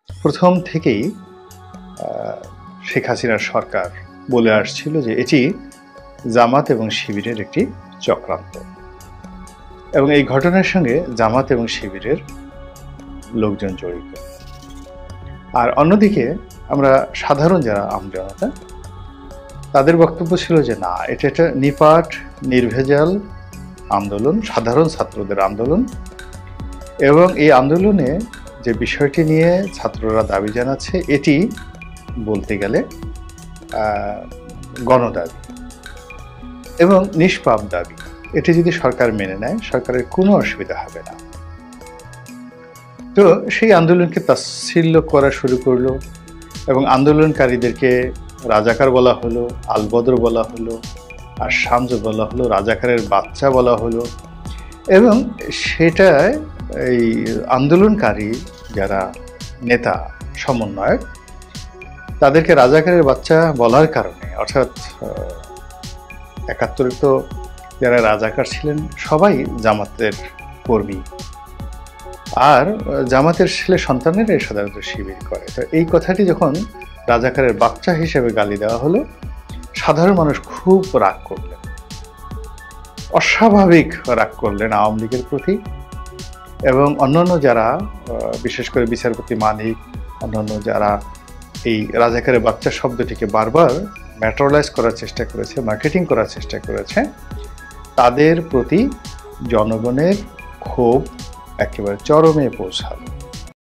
প্রথম থেকেই শেখ হাসিনার সরকার বলে আসছিল যে এটি জামাত এবং শিবিরের একটি চক্রান্ত, এবং এই ঘটনার সঙ্গে জামাত এবং শিবিরের লোকজন জড়িত। আর অন্যদিকে আমরা সাধারণ যারা আমজনতা, তাদের বক্তব্য ছিল যে না, এটা একটা নিপাট নির্ভেজাল আন্দোলন, সাধারণ ছাত্রদের আন্দোলন, এবং এই আন্দোলনে যে বিষয়টি নিয়ে ছাত্ররা দাবি জানাচ্ছে এটি বলতে গেলে গণদাবি এবং নিষ্পাপ দাবি। এটি যদি সরকার মেনে নেয় সরকারের কোনো অসুবিধা হবে না। তো সেই আন্দোলনকে তাচ্ছিল্য করা শুরু করলো এবং আন্দোলনকারীদেরকে রাজাকার বলা হলো, আলবদর বলা হলো, আর শামস বলা হলো, রাজাকারের বাচ্চা বলা হলো। এবং সেটায় এই আন্দোলনকারী যারা নেতা সমন্বয়ক, তাদেরকে রাজাকারের বাচ্চা বলার কারণে, অর্থাৎ ৭১ তো যারা রাজাকার ছিলেন সবাই জামাতের কর্মী, আর জামাতের ছেলে সন্তানেরাই সাধারণত শিবির করে। তো এই কথাটি যখন রাজাকারের বাচ্চা হিসেবে গালি দেওয়া হলো, সাধারণ মানুষ খুব রাগ করলেন, অস্বাভাবিক রাগ করলেন আওয়ামী লীগের প্রতি। এবং অন্যান্য যারা, বিশেষ করে বিচারপতি মানিক, অন্যান্য যারা এই রাজাকারের বাচ্চা শব্দটিকে বারবার ম্যাটেরিয়ালাইজ করার চেষ্টা করেছে, মার্কেটিং করার চেষ্টা করেছে, তাদের প্রতি জনগণের ক্ষোভ একেবারে চরমে পৌঁছালো।